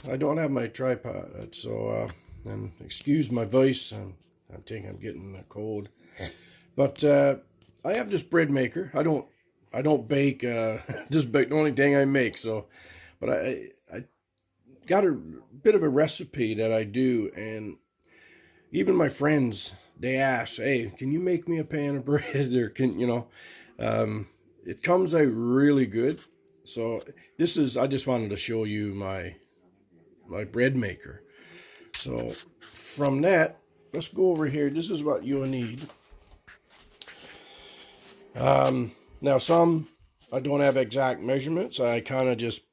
I don't have my tripod, so and excuse my voice. I think I'm getting a cold. But I have this bread maker. I don't bake. Just bake the only thing I make. So, but I got a bit of a recipe that I do, and even my friends, they ask, "Hey, can you make me a pan of bread?" Or it comes out really good. So I just wanted to show you my bread maker. So from that, let's go over here. This is what you'll need. Now I don't have exact measurements. I kind of just,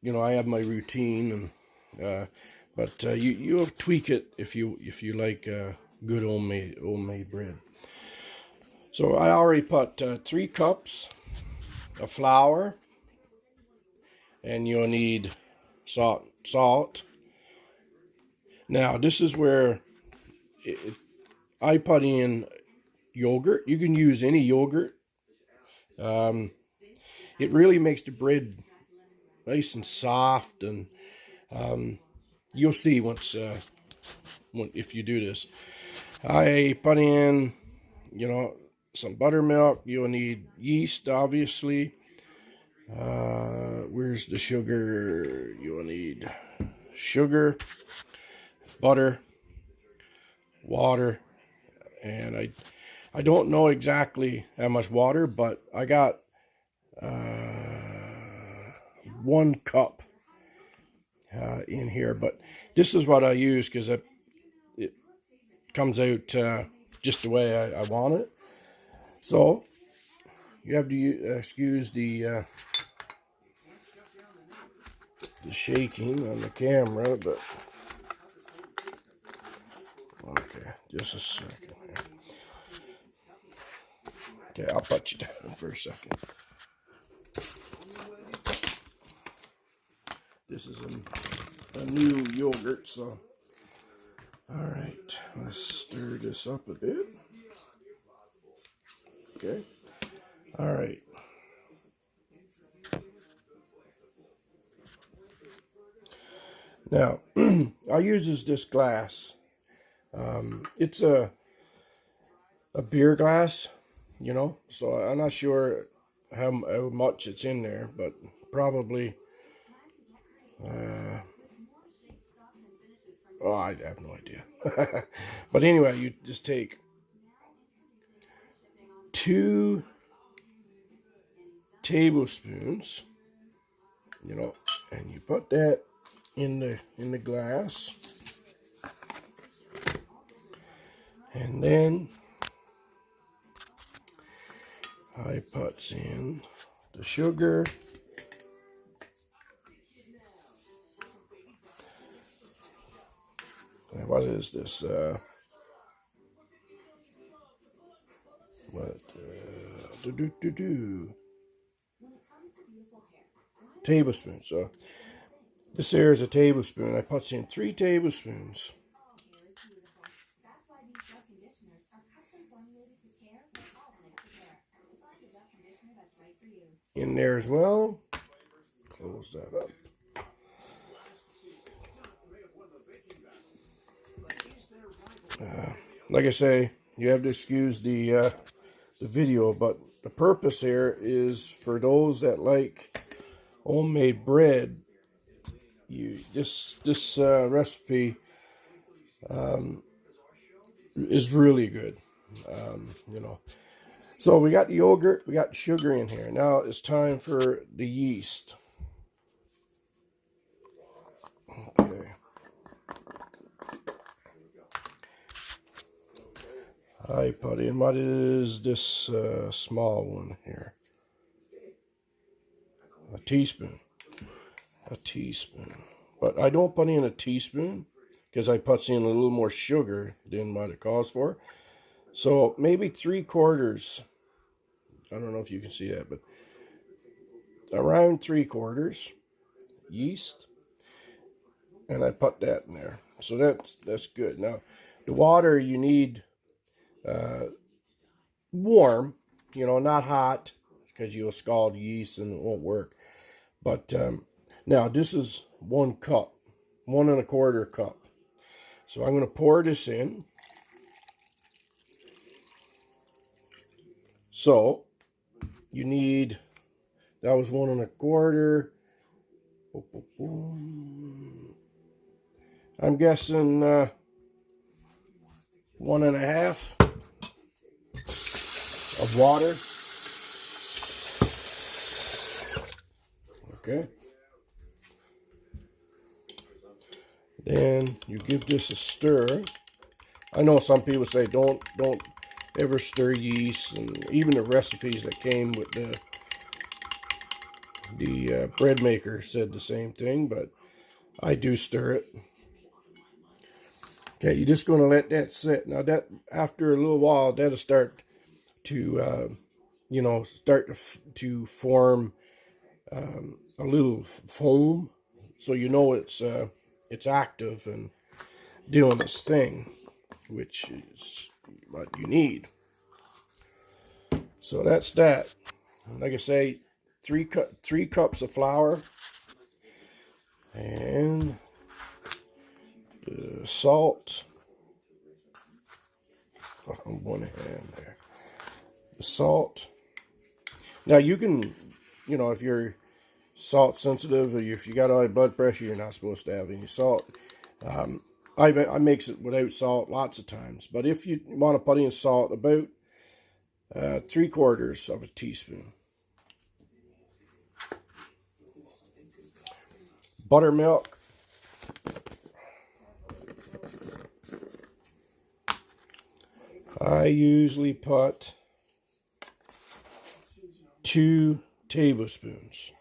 I have my routine, and but you'll tweak it if you like good homemade bread. So I already put 3 cups of flour, and you'll need salt. Now this is where I put in yogurt. You can use any yogurt. It really makes the bread nice and soft, and you'll see if you do this. I put in, some buttermilk. You'll need yeast, obviously. Where's the sugar? You'll need sugar, butter, water, and I don't know exactly how much water, but I got 1 cup in here. But this is what I use because it comes out just the way I want it. So you have to excuse the shaking on the camera, but okay, just a second. Okay, I'll put you down for a second. This is a new yogurt, so all right, let's stir this up a bit. Okay, all right. Now, I use this glass. It's a beer glass, so I'm not sure how much it's in there, but probably, I have no idea. But anyway, you just take 2 tablespoons, and you put that in the glass, and then I put in the sugar, and what is this? Tablespoon. So this here is a tablespoon. I put in 3 tablespoons. In there as well. Close that up. Like I say, you have to excuse the video, but the purpose here is for those that like homemade bread. This recipe is really good. So we got the yogurt, we got sugar in here. Now it's time for the yeast. Okay. I put in, what is this small one here? A teaspoon. But I don't put in a teaspoon because I put in a little more sugar than what it calls for. So maybe 3/4. I don't know if you can see that, but around 3/4 yeast, and I put that in there. So that's good. Now the water you need warm, not hot, because you'll scald yeast and it won't work. But now this is 1 cup. 1¼ cup. So I'm going to pour this in. So you need, that was 1¼ I'm guessing 1½ of water. Okay. Then you give this a stir. I know some people say don't ever stir yeast, and even the recipes that came with the bread maker said the same thing, but I do stir it. Okay, you're just going to let that sit. Now that after a little while, that'll start to to form a little foam, so you know it's active and doing its thing, which is what you need. So that's that. Like I say, 3 cups of flour and the salt. On one hand there. The salt. Now you can, if you're salt sensitive or if you got high blood pressure, you're not supposed to have any salt. I mix it without salt lots of times, but if you want to put in salt, about 3/4 of a teaspoon. Buttermilk. I usually put 2 tablespoons.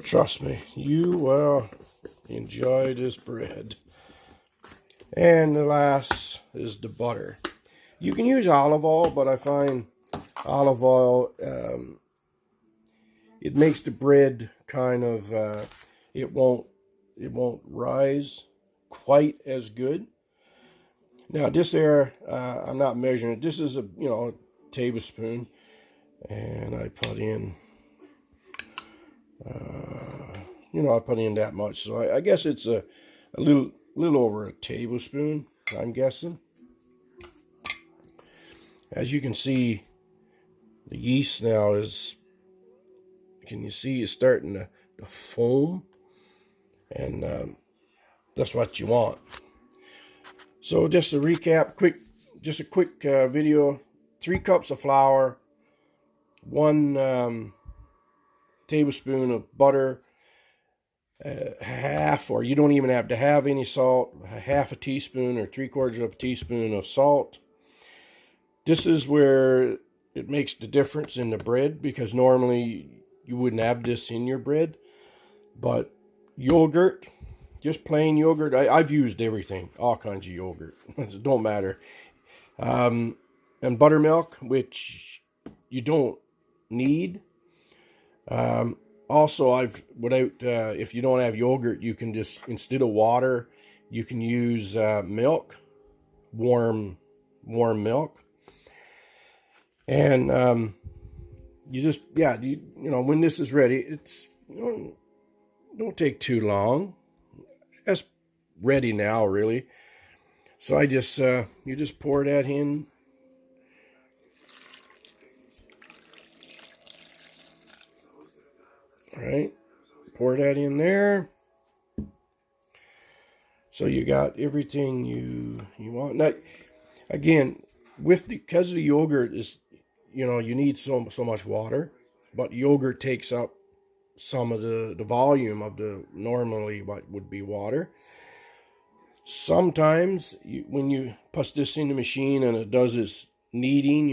Trust me, you will enjoy this bread. And the last is the butter. You can use olive oil, but I find olive oil, it makes the bread kind of, it won't rise quite as good. Now this there, I'm not measuring it. This is a tablespoon, and I put in, I put in that much. So I guess it's a little over a tablespoon, I'm guessing. As you can see, the yeast now is, can you see, is starting to foam, and that's what you want. So just to recap, just a quick video: 3 cups of flour, 1 tablespoon of butter, half, or you don't even have to have any salt, half a teaspoon or 3/4 of a teaspoon of salt. This is where it makes the difference in the bread, because normally you wouldn't have this in your bread. But yogurt, just plain yogurt, I've used everything, all kinds of yogurt. It don't matter. And buttermilk, which you don't need. Also, if you don't have yogurt, you can just, instead of water, you can use milk, warm milk. And you just, when this is ready, it's, don't take too long. It's ready now, really. So I just, you just pour that in. All right, pour that in there. So you got everything you want. Now, again, because the yogurt is, you need so much water, but yogurt takes up some of the volume of normally what would be water. Sometimes when you put this in the machine and it does its kneading,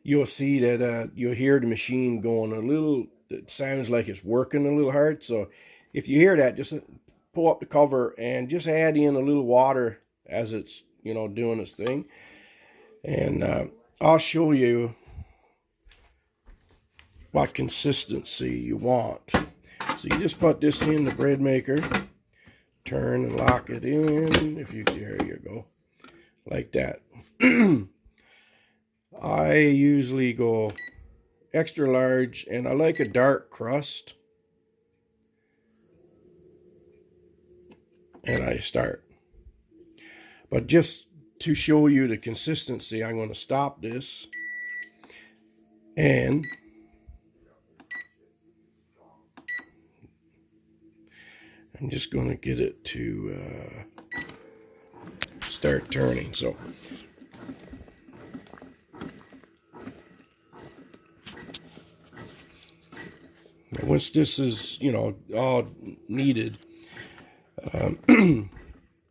you'll see that you'll hear the machine going a little, it sounds like it's working a little hard. So if you hear that, just pull up the cover and just add in a little water as it's, doing its thing. And I'll show you what consistency you want. So you just put this in the bread maker, turn and lock it in. There you go, like that. I usually go extra large, and I like a dark crust. And I start. But just to show you the consistency, I'm going to stop this. And I'm just going to get it to start turning. So once this is, all kneaded,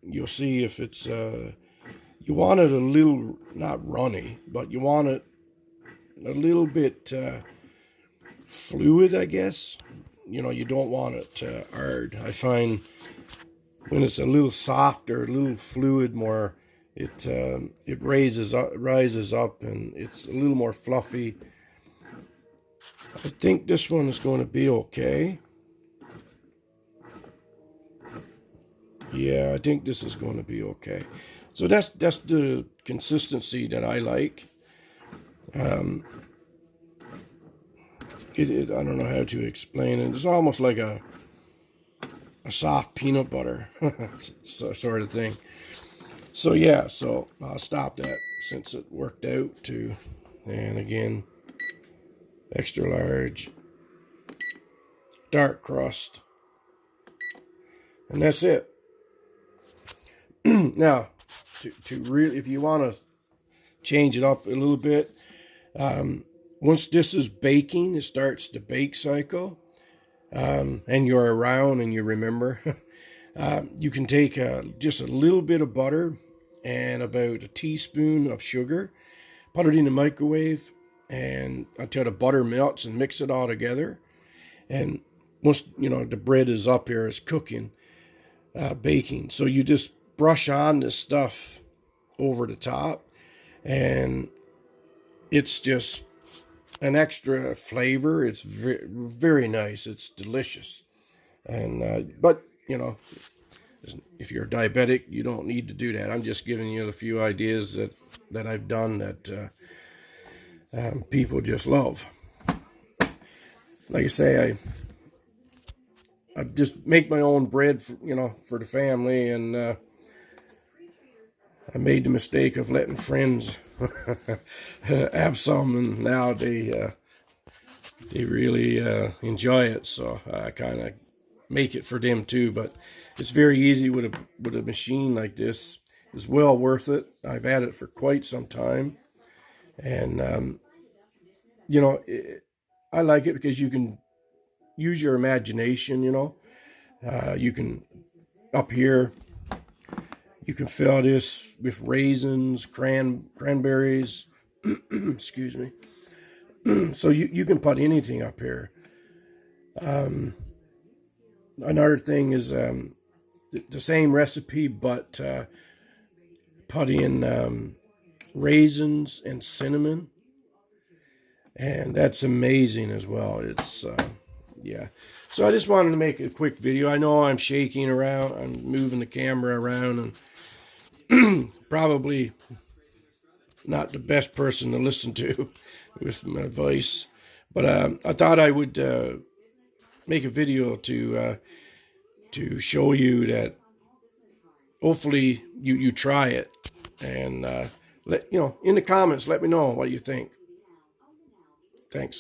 you'll see if it's, you want it a little, not runny, but you want it a little bit fluid, I guess. You don't want it hard. I find when it's a little softer, a little fluid more, it rises up, and it's a little more fluffy. I think this one is going to be okay. Yeah, I think this is going to be okay. So that's the consistency that I like. I don't know how to explain it. It's almost like a soft peanut butter sort of thing. So yeah, so I'll stop that since it worked out too. And again, extra large, dark crust, and that's it. Now, to really, if you want to change it up a little bit, once this is baking, it starts the bake cycle, and you're around and you remember, you can take just a little bit of butter and about a teaspoon of sugar, put it in the microwave, and until the butter melts, and mix it all together. And once the bread is up here, it's cooking, baking. So you just brush on this stuff over the top, and it's just an extra flavor. It's very, very nice. It's delicious. And but if you're diabetic, you don't need to do that. I'm just giving you a few ideas that I've done that people just love. Like I say, I just make my own bread for the family, and I made the mistake of letting friends have some, and now they really enjoy it. So I kind of make it for them too. But it's very easy with a machine like this. It's well worth it. I've had it for quite some time, and I like it because you can use your imagination. You can up here. You can fill this with raisins, cranberries, excuse me. So you can put anything up here. Another thing is the same recipe, but put in raisins and cinnamon. And that's amazing as well. It's, yeah. So I just wanted to make a quick video. I know I'm shaking around. I'm moving the camera around, and probably not the best person to listen to with my voice, but I thought I would make a video to show you that hopefully you try it, and in the comments let me know what you think. Thanks.